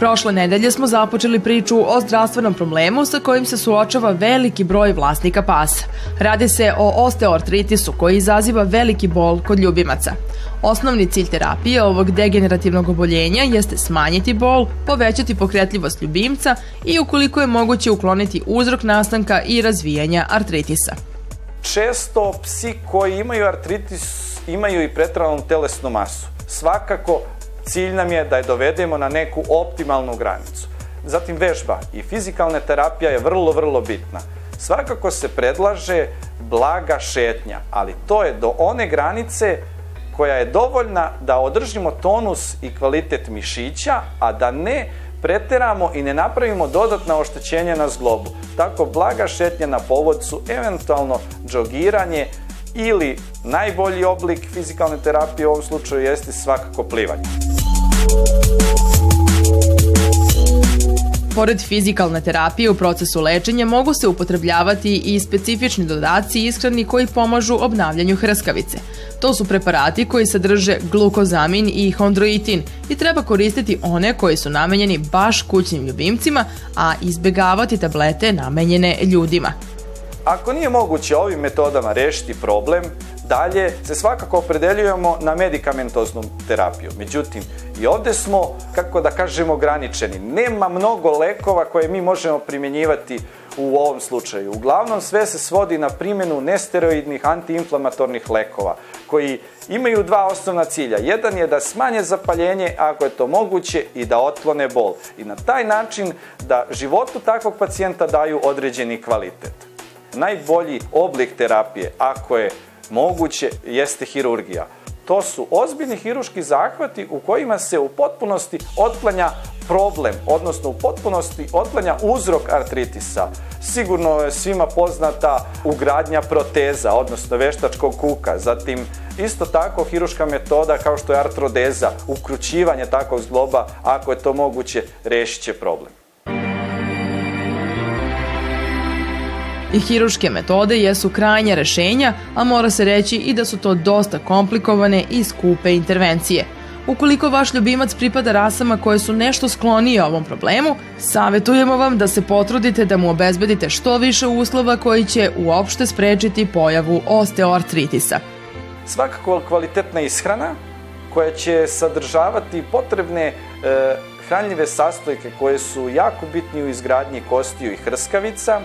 Prošle nedelje smo započeli priču o zdravstvenom problemu sa kojim se suočava veliki broj vlasnika pasa. Radi se o osteoartritisu koji izaziva veliki bol kod ljubimaca. Osnovni cilj terapije ovog degenerativnog oboljenja jeste smanjiti bol, povećati pokretljivost ljubimca i ukoliko je moguće ukloniti uzrok nastanka i razvijanja artritisa. Često psi koji imaju artritis imaju i preteranu telesnu masu. Svakako cilj nam je da je dovedemo na neku optimalnu granicu. Zatim vežba i fizikalna terapija je vrlo bitna. Svakako se predlaže blaga šetnja, ali to je do one granice koja je dovoljna da održimo tonus i kvalitet mišića, a da ne preteramo i ne napravimo dodatna oštećenja na zglobu. Tako blaga šetnja na povodcu, eventualno džogiranje ili najbolji oblik fizikalne terapije u ovom slučaju jeste svakako plivanje. Pored fizikalne terapije u procesu lečenja mogu se upotrebljavati i specifični dodaci ishrani koji pomažu obnavljanju hrskavice. To su preparati koji sadrže glukozamin i hondroitin i treba koristiti one koji su namenjeni baš kućnim ljubimcima, a izbegavati tablete namenjene ljudima. Ako nije moguće ovim metodama rešiti problem, dalje se svakako opredeljujemo na medikamentoznu terapiju. Međutim, i ovde smo, kako da kažemo, ograničeni. Nema mnogo lekova koje mi možemo primjenjivati u ovom slučaju. Uglavnom, sve se svodi na primjenu nesteroidnih antiinflamatornih lekova, koji imaju dva osnovna cilja. Jedan je da smanje zapaljenje, ako je to moguće, i da otklone bol. I na taj način da životu takvog pacijenta daju određeni kvalitet. Najbolji oblik terapije, ako je moguće, jeste hirurgija. To su ozbiljni hirurški zahvati u kojima se u potpunosti otklanja problem, odnosno u potpunosti otklanja uzrok artritisa. Sigurno je svima poznata ugradnja proteza, odnosno veštačkog kuka. Zatim, isto tako hirurška metoda kao što je artrodeza, ukrućivanje takvog zgloba, ako je to moguće, rešit će problem. I hirurške metode jesu krajnja rešenja, a mora se reći i da su to dosta komplikovane i skupe intervencije. Ukoliko vaš ljubimac pripada rasama koje su nešto sklonije ovom problemu, savjetujemo vam da se potrudite da mu obezbedite što više uslova koji će uopšte sprečiti pojavu osteoartritisa. Svakako kvalitetna ishrana koja će sadržavati potrebne hranljive sastojke koje su jako bitni u izgradnji kostiju i hrskavica.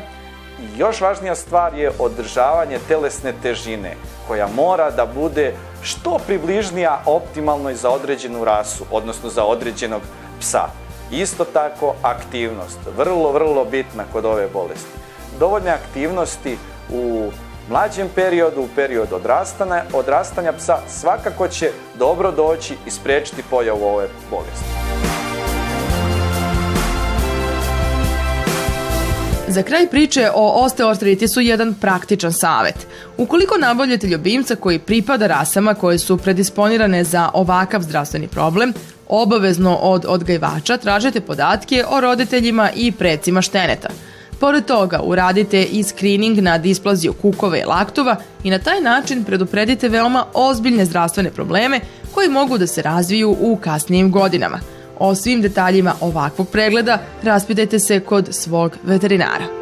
I još važnija stvar je održavanje telesne težine, koja mora da bude što približnija optimalnoj za određenu rasu, odnosno za određenog psa. Isto tako aktivnost, vrlo bitna kod ove bolesti. Dovoljne aktivnosti u mlađem periodu, u periodu odrastanja psa, svakako će dobro doći i sprečiti pojavu ove bolesti. Za kraj priče o osteoartritisu jedan praktičan savet. Ukoliko nabavljate ljubimca koji pripada rasama koje su predisponirane za ovakav zdravstveni problem, obavezno od odgajivača tražite podatke o roditeljima i precima šteneta. Pored toga, uradite i skrining na displaziju kukova i laktova i na taj način predupredite veoma ozbiljne zdravstvene probleme koji mogu da se razviju u kasnijim godinama. O svim detaljima ovakvog pregleda raspitajte se kod svog veterinara.